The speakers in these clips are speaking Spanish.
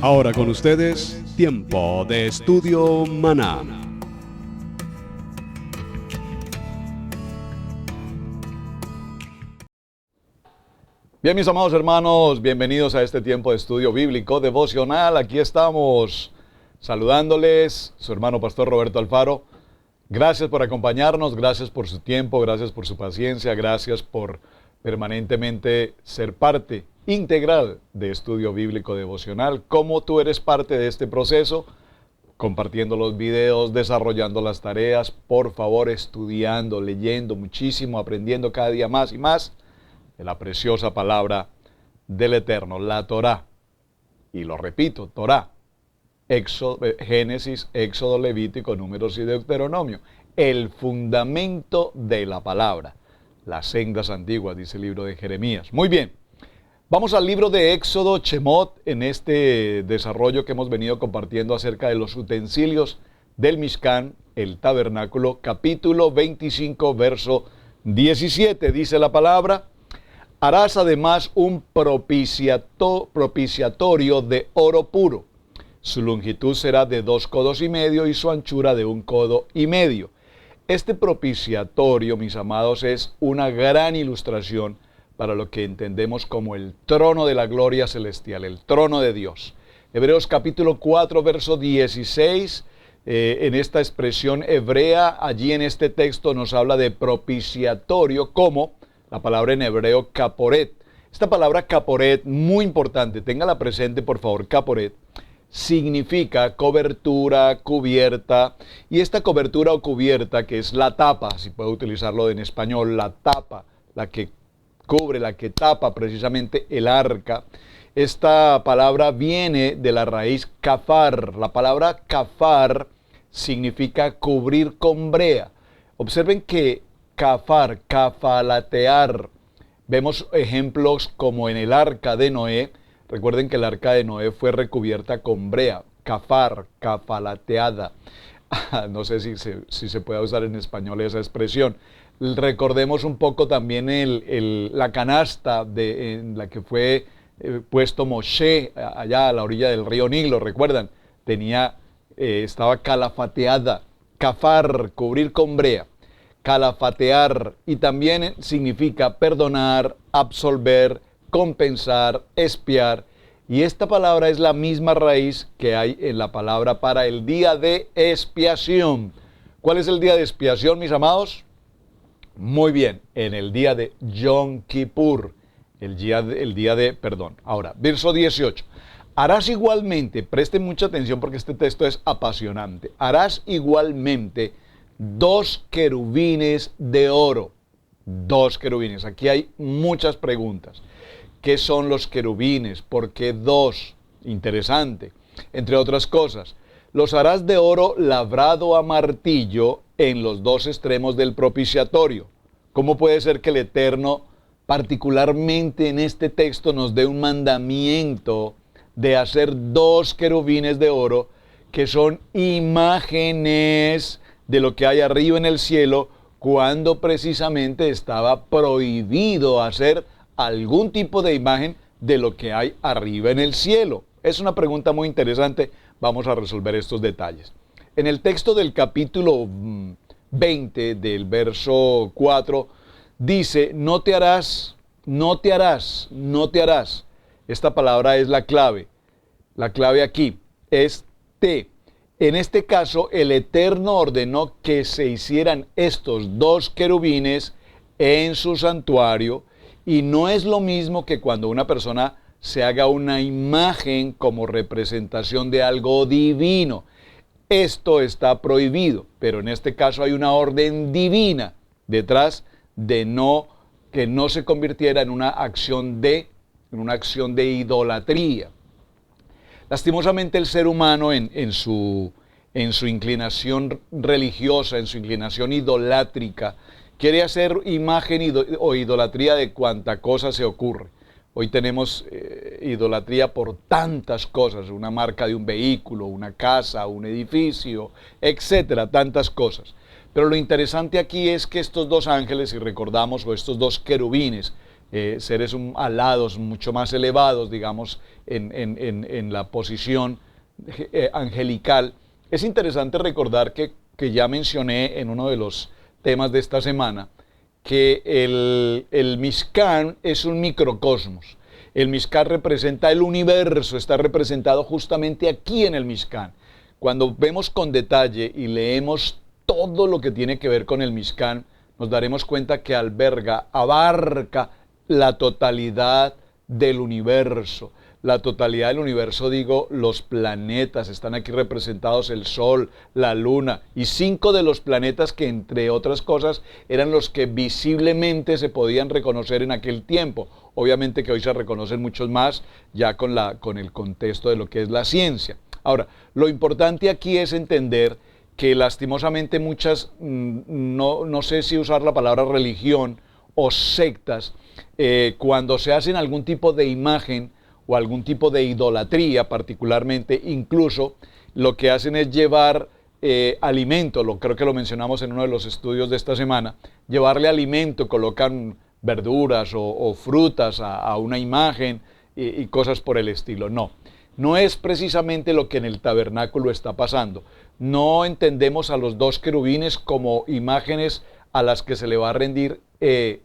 Ahora con ustedes, Tiempo de Estudio Maná. Bien, mis amados hermanos, bienvenidos a este tiempo de estudio bíblico devocional. Aquí estamos saludándoles, su hermano pastor Roberto Alfaro. Gracias por acompañarnos, gracias por su tiempo, gracias por su paciencia, gracias por permanentemente ser parte integral de estudio bíblico devocional. Como tú eres parte de este proceso, compartiendo los videos, desarrollando las tareas, por favor estudiando, leyendo muchísimo, aprendiendo cada día más y más de la preciosa palabra del Eterno, la Torá. Y lo repito, Torá, Génesis, Éxodo, Levítico, Números y Deuteronomio. El fundamento de la palabra. Las sendas antiguas, dice el libro de Jeremías. Muy bien, vamos al libro de Éxodo, Shemot, en este desarrollo que hemos venido compartiendo acerca de los utensilios del Mishkan, el tabernáculo, capítulo 25, verso 17, dice la palabra: harás además un propiciatorio de oro puro. Su longitud será de 2 codos y medio y su anchura de 1 codo y medio. Este propiciatorio, mis amados, es una gran ilustración para lo que entendemos como el trono de la gloria celestial, el trono de Dios. Hebreos capítulo 4, verso 16, en esta expresión hebrea, allí en este texto nos habla de propiciatorio como la palabra en hebreo caporet. Esta palabra caporet, muy importante, téngala presente por favor. Caporet significa cobertura, cubierta, y esta cobertura o cubierta, que es la tapa, si puedo utilizarlo en español, la tapa, la que cubre, la que tapa precisamente el arca. Esta palabra viene de la raíz kafar. La palabra kafar significa cubrir con brea. Observen que kafar, kafalatear, vemos ejemplos como en el arca de Noé. Recuerden que el arca de Noé fue recubierta con brea, kafar, kafalateada. No sé si se puede usar en español esa expresión. Recordemos un poco también la canasta en la que fue puesto Moshe allá a la orilla del río Nilo. ¿Recuerdan? Estaba calafateada, kafar, cubrir con brea. Calafatear, y también significa perdonar, absolver, compensar, expiar, y esta palabra es la misma raíz que hay en la palabra para el día de expiación. ¿Cuál es el día de expiación, mis amados? Muy bien, en el día de Yom Kippur, el día de perdón. Ahora, verso 18. Harás igualmente, presten mucha atención porque este texto es apasionante, harás igualmente 2 querubines de oro. 2 querubines. Aquí hay muchas preguntas. ¿Qué son los querubines? ¿Por qué 2? Interesante. Entre otras cosas, los harás de oro labrado a martillo en los 2 extremos del propiciatorio. ¿Cómo puede ser que el Eterno, particularmente en este texto, nos dé un mandamiento de hacer 2 querubines de oro que son imágenes de lo que hay arriba en el cielo, cuando precisamente estaba prohibido hacer algún tipo de imagen de lo que hay arriba en el cielo? Es una pregunta muy interesante, vamos a resolver estos detalles. En el texto del capítulo 20, del verso 4, dice: no te harás, no te harás, no te harás. Esta palabra es la clave. La clave aquí es te. En este caso, el Eterno ordenó que se hicieran estos 2 querubines en su santuario, y no es lo mismo que cuando una persona se haga una imagen como representación de algo divino. Esto está prohibido, pero en este caso hay una orden divina detrás de que no se convirtiera en una acción de idolatría. Lastimosamente el ser humano en su inclinación religiosa, en su inclinación idolátrica, quiere hacer imagen o idolatría de cuanta cosa se ocurre. Hoy tenemos idolatría por tantas cosas, una marca de un vehículo, una casa, un edificio, etcétera, tantas cosas. Pero lo interesante aquí es que estos 2 ángeles, si recordamos, o estos 2 querubines, seres alados, mucho más elevados, digamos, en la posición angelical. Es interesante recordar que ya mencioné en uno de los temas de esta semana que el Mishkan es un microcosmos. El Mishkan representa el universo, está representado justamente aquí en el Mishkan. Cuando vemos con detalle y leemos todo lo que tiene que ver con el Mishkan, nos daremos cuenta que abarca la totalidad del universo. La totalidad del universo, digo, los planetas, están aquí representados el Sol, la Luna y 5 de los planetas que, entre otras cosas, eran los que visiblemente se podían reconocer en aquel tiempo. Obviamente que hoy se reconocen muchos más ya con el contexto de lo que es la ciencia. Ahora, lo importante aquí es entender que lastimosamente muchas, no sé si usar la palabra religión o sectas, cuando se hacen algún tipo de imagen o algún tipo de idolatría particularmente, incluso lo que hacen es llevar alimento, creo que lo mencionamos en uno de los estudios de esta semana, llevarle alimento, colocan verduras o frutas a una imagen y cosas por el estilo. No es precisamente lo que en el tabernáculo está pasando. No entendemos a los 2 querubines como imágenes a las que se le va a rendir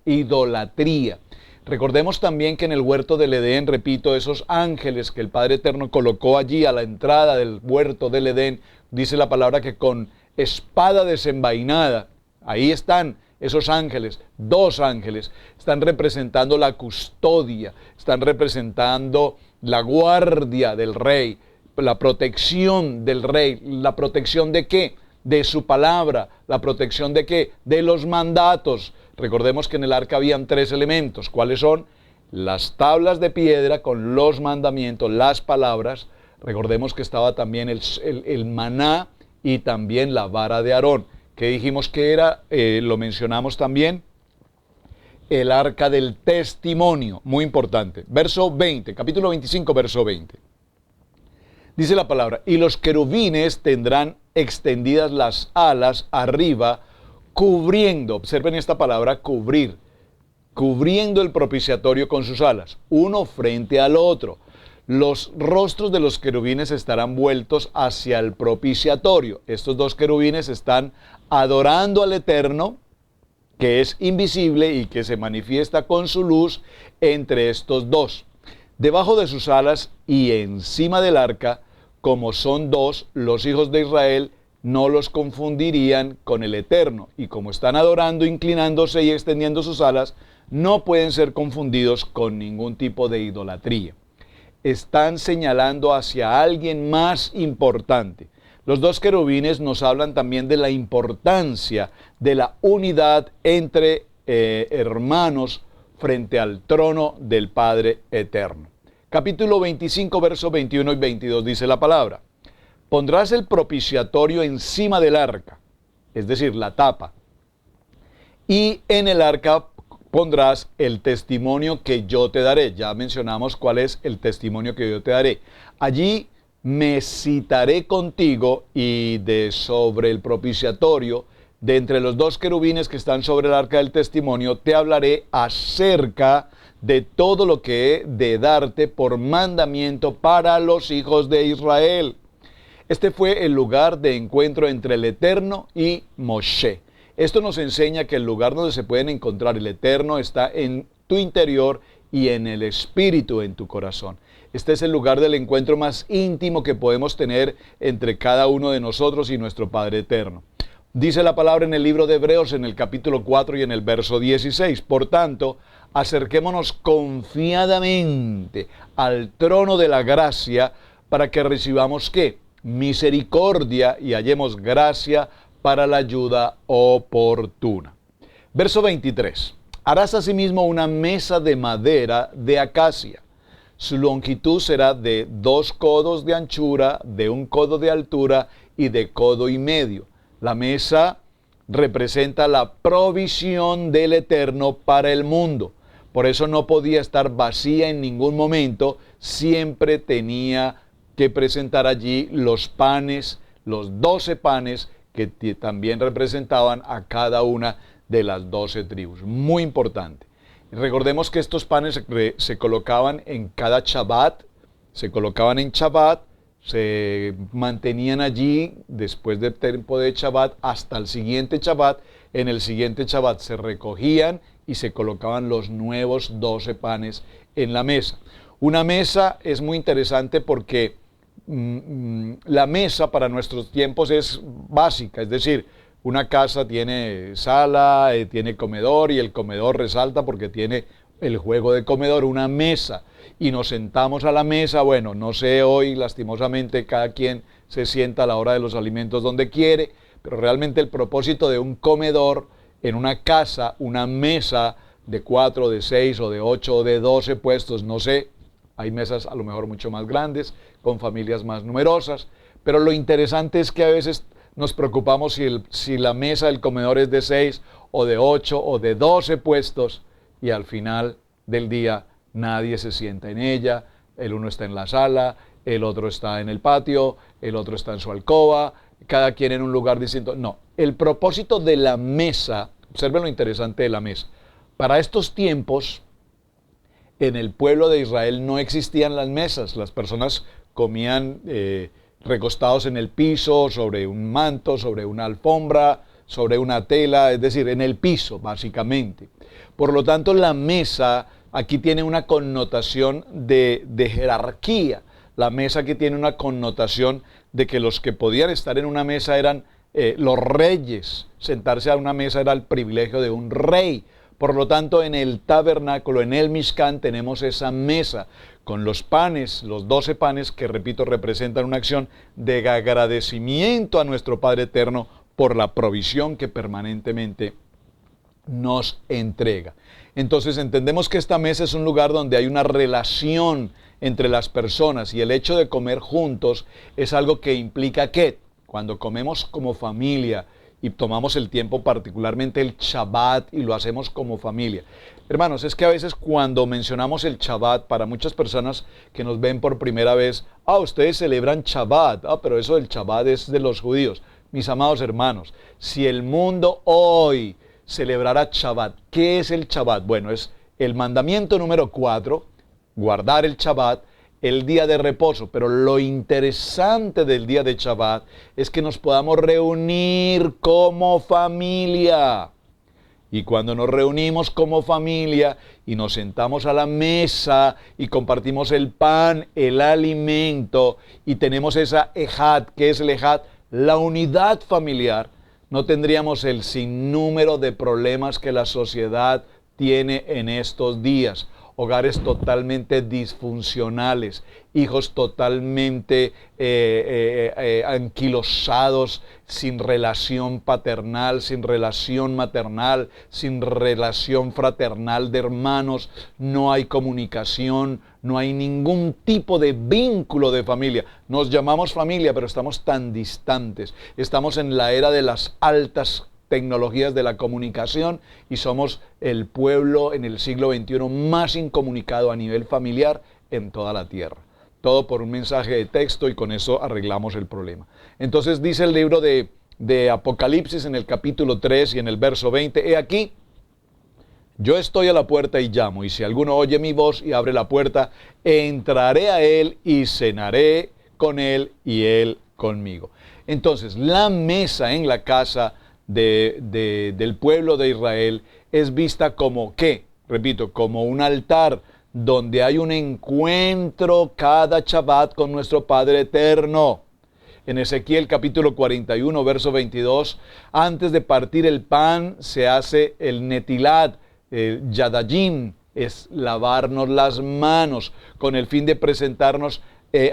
idolatría. Recordemos también que en el huerto del Edén, repito, esos ángeles que el Padre Eterno colocó allí a la entrada del huerto del Edén, dice la palabra que con espada desenvainada, ahí están esos ángeles, 2 ángeles, están representando la custodia, están representando la guardia del rey, la protección del rey. ¿La protección de qué? De su palabra. ¿La protección de qué? De los mandatos. Recordemos que en el arca habían 3 elementos. ¿Cuáles son? Las tablas de piedra con los mandamientos, las palabras. Recordemos que estaba también el maná y también la vara de Aarón. ¿Qué dijimos que era? Lo mencionamos también. El arca del testimonio, muy importante. Verso 20, capítulo 25, verso 20. Dice la palabra, y los querubines tendrán extendidas las alas arriba, cubriendo, observen esta palabra, cubrir, cubriendo el propiciatorio con sus alas, uno frente al otro. Los rostros de los querubines estarán vueltos hacia el propiciatorio. Estos 2 querubines están adorando al Eterno, que es invisible y que se manifiesta con su luz entre estos 2. Debajo de sus alas y encima del arca, como son 2, los hijos de Israel no los confundirían con el Eterno. Y como están adorando, inclinándose y extendiendo sus alas, no pueden ser confundidos con ningún tipo de idolatría. Están señalando hacia alguien más importante. Los 2 querubines nos hablan también de la importancia de la unidad entre hermanos frente al trono del Padre Eterno. Capítulo 25, versos 21 y 22 dice la palabra. Pondrás el propiciatorio encima del arca, es decir, la tapa, y en el arca pondrás el testimonio que yo te daré. Ya mencionamos cuál es el testimonio que yo te daré. Allí me citaré contigo y de sobre el propiciatorio, de entre los 2 querubines que están sobre el arca del testimonio, te hablaré acerca de todo lo que he de darte por mandamiento para los hijos de Israel. Este fue el lugar de encuentro entre el Eterno y Moshe. Esto nos enseña que el lugar donde se pueden encontrar el Eterno está en tu interior y en el Espíritu en tu corazón. Este es el lugar del encuentro más íntimo que podemos tener entre cada uno de nosotros y nuestro Padre Eterno. Dice la palabra en el libro de Hebreos, en el capítulo 4 y en el verso 16. Por tanto, acerquémonos confiadamente al trono de la gracia para que recibamos ¿qué? Misericordia y hallemos gracia para la ayuda oportuna. Verso 23. Harás asimismo una mesa de madera de acacia. Su longitud será de 2 codos de anchura, de 1 codo de altura y de 1,5 codos. La mesa representa la provisión del Eterno para el mundo. Por eso no podía estar vacía en ningún momento. Siempre tenía que presentar allí los panes, los 12 panes que también representaban a cada una de las 12 tribus. Muy importante. Recordemos que estos panes se colocaban en cada Shabbat, se mantenían allí después del tiempo de Shabbat hasta el siguiente Shabbat. En el siguiente Shabbat se recogían y se colocaban los nuevos 12 panes en la mesa. Una mesa es muy interesante porque la mesa para nuestros tiempos es básica, es decir, una casa tiene sala, tiene comedor, y el comedor resalta porque tiene el juego de comedor, una mesa, y nos sentamos a la mesa. Bueno, no sé, hoy lastimosamente cada quien se sienta a la hora de los alimentos donde quiere, pero realmente el propósito de un comedor en una casa, una mesa de 4, de 6 o de 8 o de 12 puestos, no sé, hay mesas a lo mejor mucho más grandes, con familias más numerosas, pero lo interesante es que a veces nos preocupamos si la mesa del comedor es de 6 o de 8 o de 12 puestos, y al final del día nadie se sienta en ella. El uno está en la sala, el otro está en el patio, el otro está en su alcoba, cada quien en un lugar distinto. No, el propósito de la mesa, observen lo interesante de la mesa. Para estos tiempos, en el pueblo de Israel no existían las mesas, las personas comían recostados en el piso, sobre un manto, sobre una alfombra, sobre una tela, es decir, en el piso, básicamente. Por lo tanto, la mesa aquí tiene una connotación de jerarquía. La mesa aquí tiene una connotación de que los que podían estar en una mesa eran los reyes. Sentarse a una mesa era el privilegio de un rey. Por lo tanto, en el tabernáculo, en el Mishkan, tenemos esa mesa con los panes, los 12 panes que, repito, representan una acción de agradecimiento a nuestro Padre Eterno por la provisión que permanentemente nos entrega. Entonces entendemos que esta mesa es un lugar donde hay una relación entre las personas, y el hecho de comer juntos es algo que implica que cuando comemos como familia y tomamos el tiempo, particularmente el Shabbat, y lo hacemos como familia. Hermanos, es que a veces cuando mencionamos el Shabbat, para muchas personas que nos ven por primera vez, ustedes celebran Shabbat, pero eso del Shabbat es de los judíos. Mis amados hermanos, si el mundo hoy celebrara Shabbat, ¿qué es el Shabbat? Bueno, es el mandamiento número 4, guardar el Shabbat, el día de reposo. Pero lo interesante del día de Shabbat es que nos podamos reunir como familia. Y cuando nos reunimos como familia y nos sentamos a la mesa y compartimos el pan, el alimento, y tenemos esa ejad, ¿qué es el ejad? La unidad familiar, no tendríamos el sinnúmero de problemas que la sociedad tiene en estos días. Hogares totalmente disfuncionales, hijos totalmente anquilosados, sin relación paternal, sin relación maternal, sin relación fraternal de hermanos. No hay comunicación, no hay ningún tipo de vínculo de familia. Nos llamamos familia, pero estamos tan distantes. Estamos en la era de las altas tecnologías de la comunicación y somos el pueblo en el siglo XXI más incomunicado a nivel familiar en toda la tierra. Todo por un mensaje de texto, y con eso arreglamos el problema. Entonces dice el libro de Apocalipsis en el capítulo 3 y en el verso 20, he aquí, yo estoy a la puerta y llamo, y si alguno oye mi voz y abre la puerta, entraré a él y cenaré con él y él conmigo. Entonces, la mesa en la casa del pueblo de Israel es vista como, ¿qué? Repito, como un altar donde hay un encuentro cada Shabbat con nuestro Padre Eterno. En Ezequiel capítulo 41, verso 22, antes de partir el pan se hace el netilat, yadayim, es lavarnos las manos con el fin de presentarnos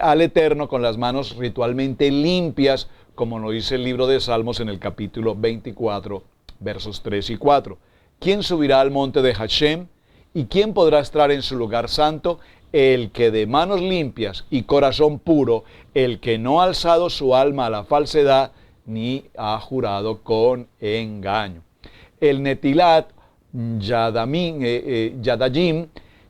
al Eterno con las manos ritualmente limpias, como lo dice el libro de Salmos en el capítulo 24, versos 3 y 4. ¿Quién subirá al monte de Hashem? ¿Y quién podrá estar en su lugar santo? El que de manos limpias y corazón puro, el que no ha alzado su alma a la falsedad, ni ha jurado con engaño. El netilat, yadayim,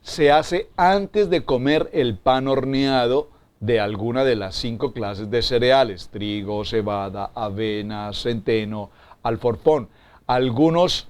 se hace antes de comer el pan horneado de alguna de las 5 clases de cereales: trigo, cebada, avena, centeno, alforfón. Algunos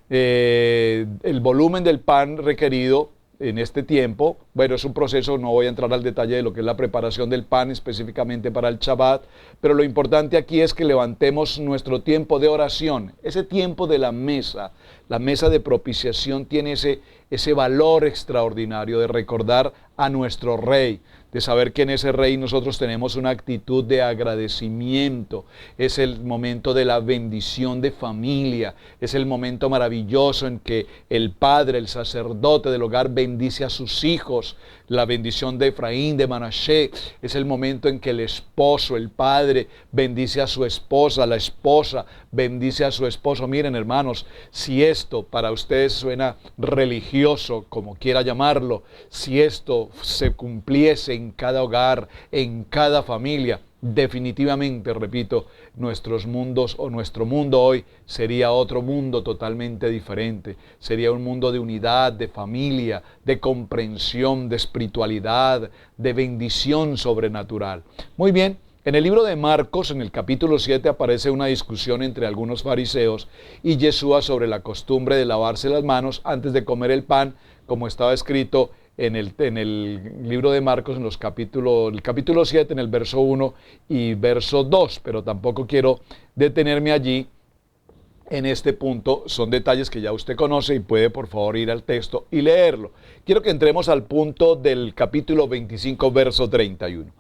el volumen del pan requerido en este tiempo. Bueno, es un proceso, no voy a entrar al detalle de lo que es la preparación del pan específicamente para el Shabbat, pero lo importante aquí es que levantemos nuestro tiempo de oración, ese tiempo de la mesa de propiciación tiene ese valor extraordinario de recordar a nuestro Rey, de saber que en ese Rey nosotros tenemos una actitud de agradecimiento. Es el momento de la bendición de familia, es el momento maravilloso en que el padre, el sacerdote del hogar bendice a sus hijos, la bendición de Efraín, de Manashe. Es el momento en que el esposo, el padre, bendice a su esposa, la esposa bendice a su esposo. Miren, hermanos, si esto para ustedes suena religioso, como quiera llamarlo, si esto se cumpliese en cada hogar, en cada familia, definitivamente, repito, nuestros mundos o nuestro mundo hoy sería otro mundo totalmente diferente. Sería un mundo de unidad, de familia, de comprensión, de espiritualidad, de bendición sobrenatural. Muy bien, en el libro de Marcos, en el capítulo 7, aparece una discusión entre algunos fariseos y Yeshua sobre la costumbre de lavarse las manos antes de comer el pan, como estaba escrito en el libro de Marcos, en el capítulo 7, en el verso 1 y verso 2, pero tampoco quiero detenerme allí en este punto. Son detalles que ya usted conoce y puede por favor ir al texto y leerlo. Quiero que entremos al punto del capítulo 25, verso 31.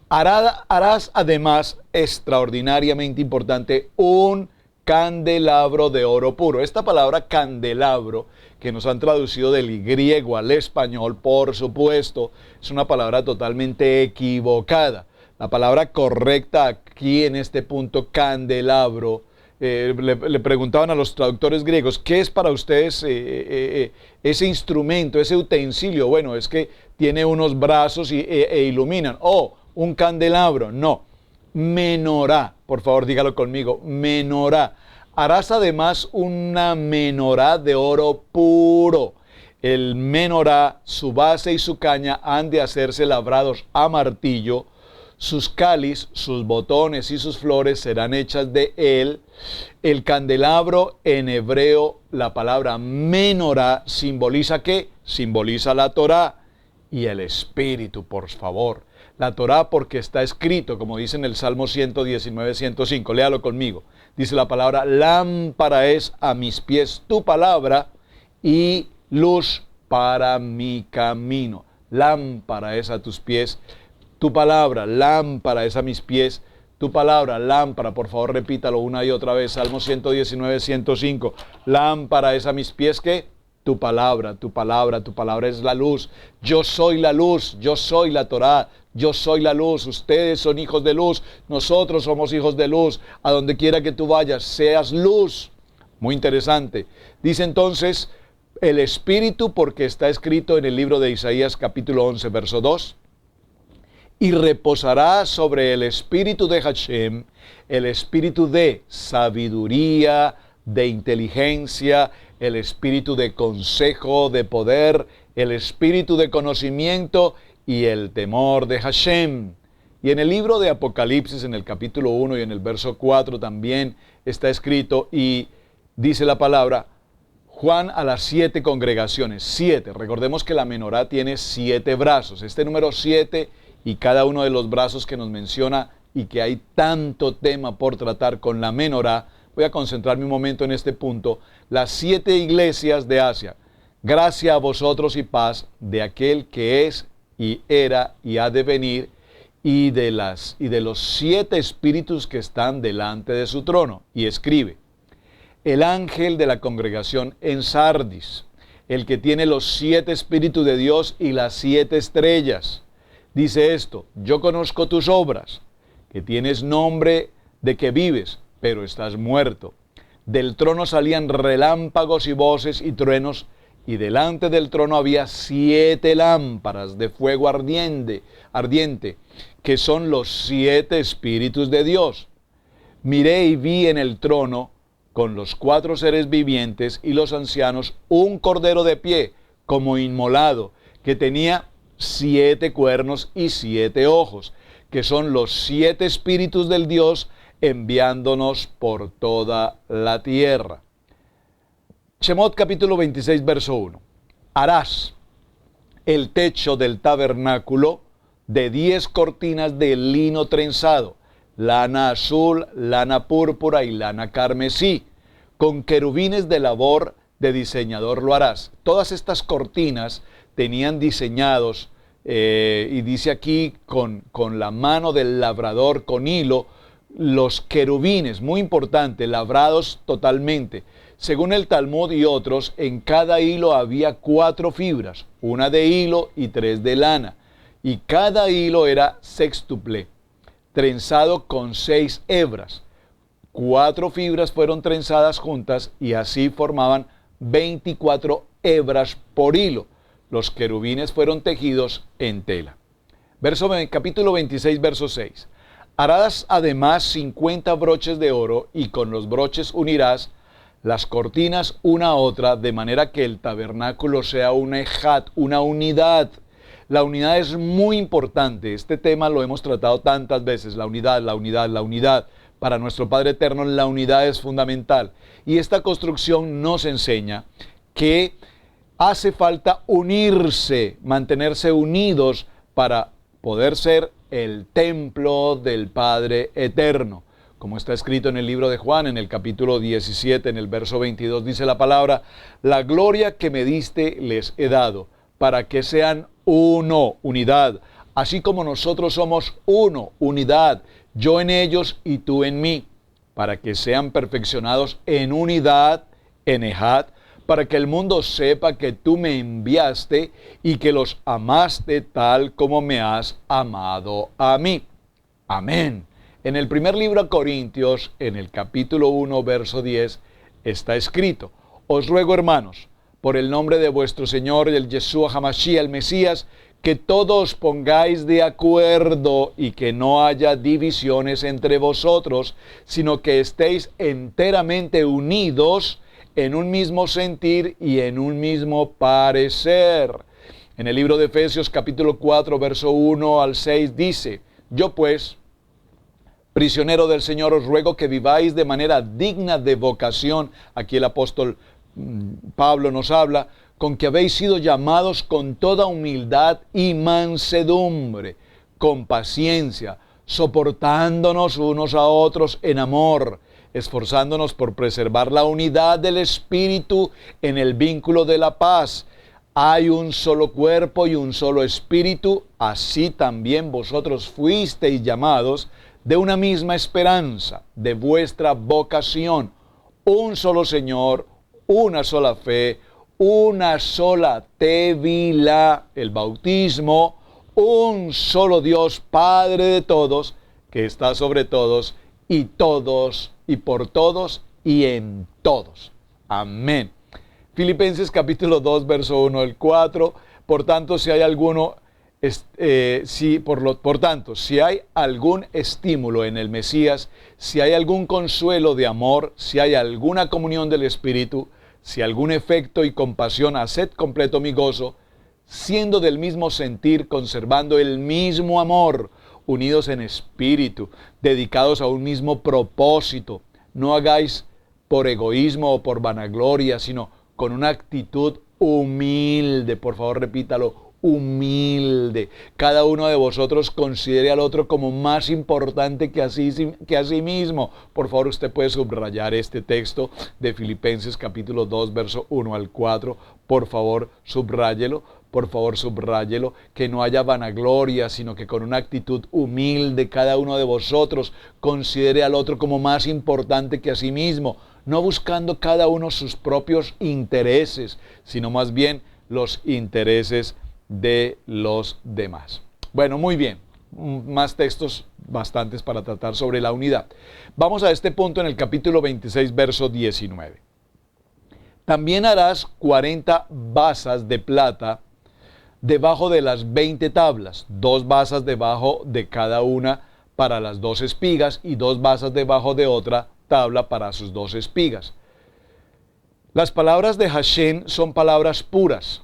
Harás además, extraordinariamente importante, un candelabro de oro puro. Esta palabra candelabro, que nos han traducido del griego al español, por supuesto, es una palabra totalmente equivocada. La palabra correcta aquí en este punto, candelabro, le preguntaban a los traductores griegos, ¿qué es para ustedes ese instrumento, ese utensilio? Bueno, es que tiene unos brazos e iluminan. Oh, un candelabro. No, menorá, por favor dígalo conmigo, menorá. Harás además una menorá de oro puro. El menorá, su base y su caña han de hacerse labrados a martillo. Sus cáliz, sus botones y sus flores serán hechas de él. El candelabro, en hebreo, la palabra menorá, ¿simboliza qué? Simboliza la Torá y el Espíritu, por favor. La Torá porque está escrito, como dice en el Salmo 119, 105. Léalo conmigo. Dice la palabra, lámpara es a mis pies tu palabra y luz para mi camino. Lámpara es a tus pies tu palabra, lámpara es a mis pies tu palabra, lámpara, por favor repítalo una y otra vez, Salmo 119, 105, lámpara es a mis pies, ¿qué? Tu palabra, tu palabra, tu palabra es la luz, yo soy la luz, yo soy la Torá, yo soy la luz, ustedes son hijos de luz, nosotros somos hijos de luz, a donde quiera que tú vayas, seas luz. Muy interesante. Dice entonces, el Espíritu, porque está escrito en el libro de Isaías capítulo 11, verso 2, y reposará sobre el espíritu de Hashem, el espíritu de sabiduría, de inteligencia, el espíritu de consejo, de poder, el espíritu de conocimiento y el temor de Hashem. Y en el libro de Apocalipsis, en el capítulo 1 y en el verso 4 también está escrito y dice la palabra, Juan a las 7 congregaciones, 7. Recordemos que la menorá tiene 7 brazos. Este número 7 y cada uno de los brazos que nos menciona y que hay tanto tema por tratar con la menorá, voy a concentrarme un momento en este punto. Las 7 iglesias de Asia, gracia a vosotros y paz de aquel que es y era y ha de venir y de los 7 espíritus que están delante de su trono. Y escribe, el ángel de la congregación en Sardis, el que tiene los 7 espíritus de Dios y las 7 estrellas, dice esto, yo conozco tus obras, que tienes nombre de que vives, pero estás muerto. Del trono salían relámpagos y voces y truenos, y delante del trono había 7 lámparas de fuego ardiente, que son los 7 espíritus de Dios. Miré y vi en el trono, con los 4 seres vivientes y los ancianos, un cordero de pie, como inmolado, que tenía 7 cuernos y 7 ojos, que son los 7 espíritus del Dios enviándonos por toda la tierra. Shemot capítulo 26, verso 1. Harás el techo del tabernáculo de 10 cortinas de lino trenzado, lana azul, lana púrpura y lana carmesí. Con querubines de labor de diseñador lo harás. Todas estas cortinas tenían diseñados, y dice aquí, con la mano del labrador, con hilo, los querubines, muy importante, labrados totalmente. Según el Talmud y otros, en cada hilo había 4 fibras, una de hilo y 3 de lana, y cada hilo era sextuple, trenzado con 6 hebras. 4 fibras fueron trenzadas juntas y así formaban 24 hebras por hilo. Los querubines fueron tejidos en tela. Capítulo 26, verso 6. Harás además 50 broches de oro y con los broches unirás las cortinas una a otra, de manera que el tabernáculo sea un ejat, una unidad. La unidad es muy importante. Este tema lo hemos tratado tantas veces. La unidad, la unidad, la unidad. Para nuestro Padre Eterno la unidad es fundamental. Y esta construcción nos enseña que hace falta unirse, mantenerse unidos para poder ser el templo del Padre Eterno. Como está escrito en el libro de Juan, en el capítulo 17, en el verso 22, dice la palabra: la gloria que me diste les he dado, para que sean uno, unidad, así como nosotros somos uno, unidad, yo en ellos y tú en mí, para que sean perfeccionados en unidad, en ejad, para que el mundo sepa que tú me enviaste y que los amaste tal como me has amado a mí. Amén. En el primer libro a Corintios, en el capítulo 1, verso 10, está escrito: os ruego, hermanos, por el nombre de vuestro Señor, el Yeshua Hamashiach, el Mesías, que todos pongáis de acuerdo y que no haya divisiones entre vosotros, sino que estéis enteramente unidos en un mismo sentir y en un mismo parecer. En el libro de Efesios capítulo 4, verso 1 al 6 dice: yo pues, prisionero del Señor, os ruego que viváis de manera digna de vocación. Aquí el apóstol Pablo nos habla, con que habéis sido llamados con toda humildad y mansedumbre, con paciencia, soportándonos unos a otros en amor, esforzándonos por preservar la unidad del Espíritu en el vínculo de la paz. Hay un solo cuerpo y un solo Espíritu, así también vosotros fuisteis llamados de una misma esperanza, de vuestra vocación, un solo Señor, una sola fe, una sola tevila, el bautismo, un solo Dios, Padre de todos, que está sobre todos y por todos y en todos. Amén. Filipenses capítulo 2, verso 1 al 4. Por tanto, si hay algún estímulo en el Mesías, si hay algún consuelo de amor, si hay alguna comunión del Espíritu, si algún efecto y compasión, haced completo mi gozo, siendo del mismo sentir, conservando el mismo amor, unidos en espíritu, dedicados a un mismo propósito. No hagáis por egoísmo o por vanagloria, sino con una actitud humilde. Por favor, repítalo: humilde. Cada uno de vosotros considere al otro como más importante que a sí mismo. Por favor, usted puede subrayar este texto de Filipenses capítulo 2, verso 1 al 4. Por favor, subráyelo. Por favor, subráyelo. Que no haya vanagloria, sino que con una actitud humilde cada uno de vosotros considere al otro como más importante que a sí mismo. No buscando cada uno sus propios intereses, sino más bien los intereses de los demás. Bueno, muy bien. Más textos bastantes para tratar sobre la unidad. Vamos a este punto en el capítulo 26, verso 19. También harás 40 basas de plata debajo de las 20 tablas, 2 basas debajo de cada una para las 2 espigas y 2 basas debajo de otra tabla para sus 2 espigas. Las palabras de Hashem son palabras puras,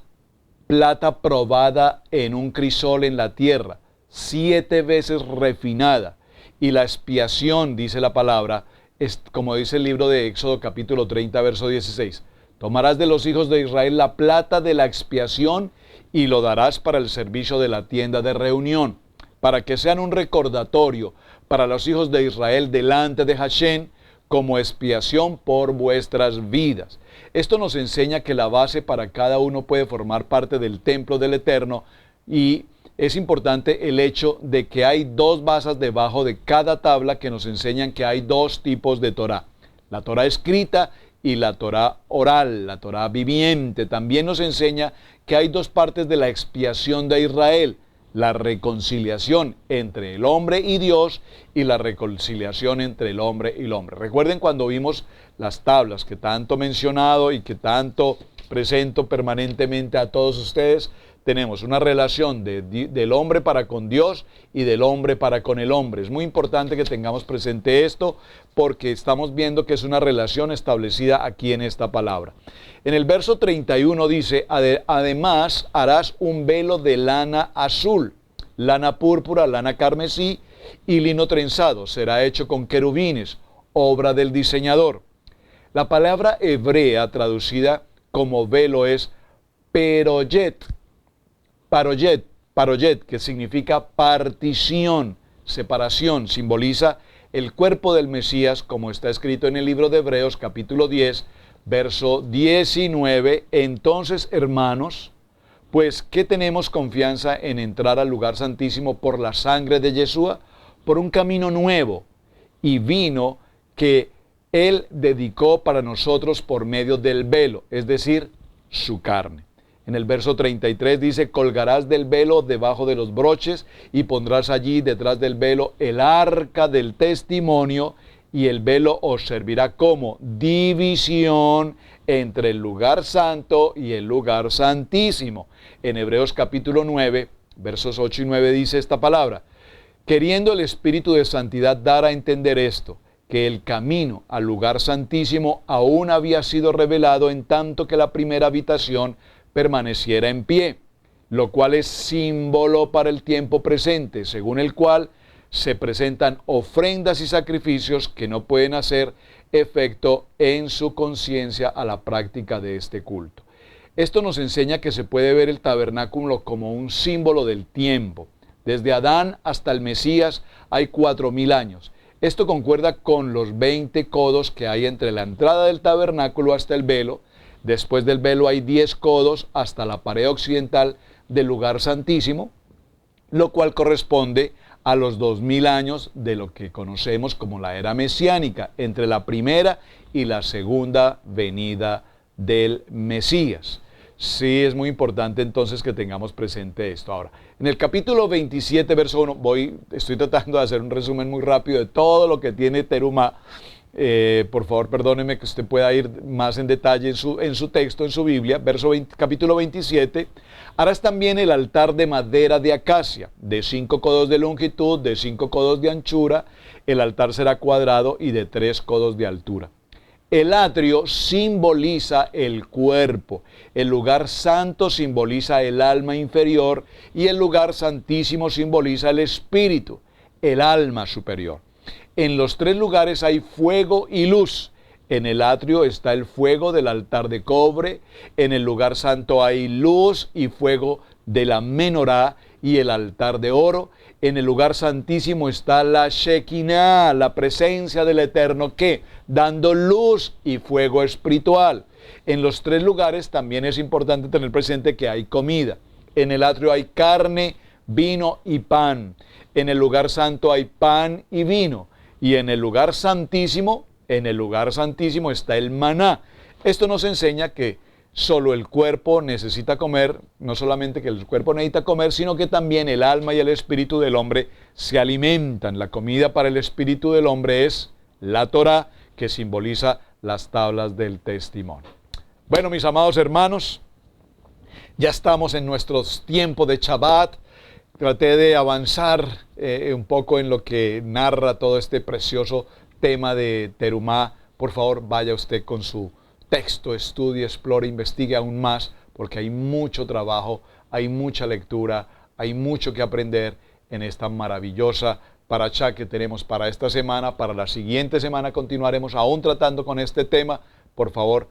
plata probada en un crisol en la tierra, 7 veces refinada. Y la expiación, dice la palabra, es, como dice el libro de Éxodo capítulo 30, verso 16, Tomarás de los hijos de Israel la plata de la expiación y lo darás para el servicio de la tienda de reunión, para que sean un recordatorio para los hijos de Israel delante de Hashem, como expiación por vuestras vidas. Esto nos enseña que la base para cada uno puede formar parte del templo del Eterno, y es importante el hecho de que hay dos basas debajo de cada tabla que nos enseñan que hay dos tipos de Torah: la Torah escrita y la Torah oral, la Torah viviente. También nos enseña que hay dos partes de la expiación de Israel: la reconciliación entre el hombre y Dios y la reconciliación entre el hombre y el hombre. Recuerden cuando vimos las tablas que tanto he mencionado y que tanto presento permanentemente a todos ustedes. Tenemos una relación del hombre para con Dios y del hombre para con el hombre. Es muy importante que tengamos presente esto, porque estamos viendo que es una relación establecida aquí en esta palabra. En el verso 31 dice: además harás un velo de lana azul, lana púrpura, lana carmesí y lino trenzado. Será hecho con querubines, obra del diseñador. La palabra hebrea traducida como velo es paroyet, que significa partición, separación. Simboliza el cuerpo del Mesías, como está escrito en el libro de Hebreos, capítulo 10, verso 19. Entonces, hermanos, pues, ¿qué tenemos confianza en entrar al lugar santísimo por la sangre de Yeshua? Por un camino nuevo y vino que Él dedicó para nosotros por medio del velo, es decir, su carne. En el verso 33 dice: colgarás del velo debajo de los broches y pondrás allí detrás del velo el arca del testimonio, y el velo os servirá como división entre el lugar santo y el lugar santísimo. En Hebreos capítulo 9, versos 8 y 9 dice esta palabra: queriendo el Espíritu de Santidad dar a entender esto, que el camino al lugar santísimo aún había sido revelado en tanto que la primera habitación permaneciera en pie, lo cual es símbolo para el tiempo presente, según el cual se presentan ofrendas y sacrificios que no pueden hacer efecto en su conciencia a la práctica de este culto. Esto nos enseña que se puede ver el tabernáculo como un símbolo del tiempo. Desde Adán hasta el Mesías hay 4000 años. Esto concuerda con los 20 codos que hay entre la entrada del tabernáculo hasta el velo. Después del velo hay 10 codos hasta la pared occidental del lugar santísimo, lo cual corresponde a los 2000 años de lo que conocemos como la era mesiánica, entre la primera y la segunda venida del Mesías. Sí, es muy importante entonces que tengamos presente esto. Ahora, en el capítulo 27, verso 1, estoy tratando de hacer un resumen muy rápido de todo lo que tiene Terumá. Por favor, perdóneme que usted pueda ir más en detalle en su texto, en su Biblia. Capítulo 27. Harás también el altar de madera de acacia, de 5 codos de longitud, de 5 codos de anchura. El altar será cuadrado y de 3 codos de altura. El atrio simboliza el cuerpo, el lugar santo simboliza el alma inferior y el lugar santísimo simboliza el espíritu, el alma superior. En los 3 lugares hay fuego y luz. En el atrio está el fuego del altar de cobre, en el lugar santo hay luz y fuego de la menorá y el altar de oro. En el lugar santísimo está la Shekinah, la presencia del Eterno, que dando luz y fuego espiritual. En los 3 lugares también es importante tener presente que hay comida. En el atrio hay carne, vino y pan. En el lugar santo hay pan y vino. Y en el lugar santísimo está el maná. Esto nos enseña que solo el cuerpo necesita comer, no solamente que el cuerpo necesita comer, sino que también el alma y el espíritu del hombre se alimentan. La comida para el espíritu del hombre es la Torah, que simboliza las tablas del testimonio. Bueno, mis amados hermanos, ya estamos en nuestros tiempos de Shabbat. Traté de avanzar un poco en lo que narra todo este precioso tema de Terumá. Por favor, vaya usted con su texto, estudie, explore, investigue aún más, porque hay mucho trabajo, hay mucha lectura, hay mucho que aprender en esta maravillosa parashá que tenemos para esta semana. Para la siguiente semana continuaremos aún tratando con este tema. Por favor,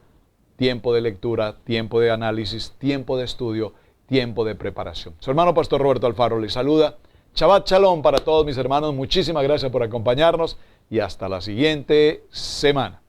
tiempo de lectura, tiempo de análisis, tiempo de estudio, tiempo de preparación. Su hermano Pastor Roberto Alfaro les saluda. Shabbat Shalom para todos mis hermanos. Muchísimas gracias por acompañarnos y hasta la siguiente semana.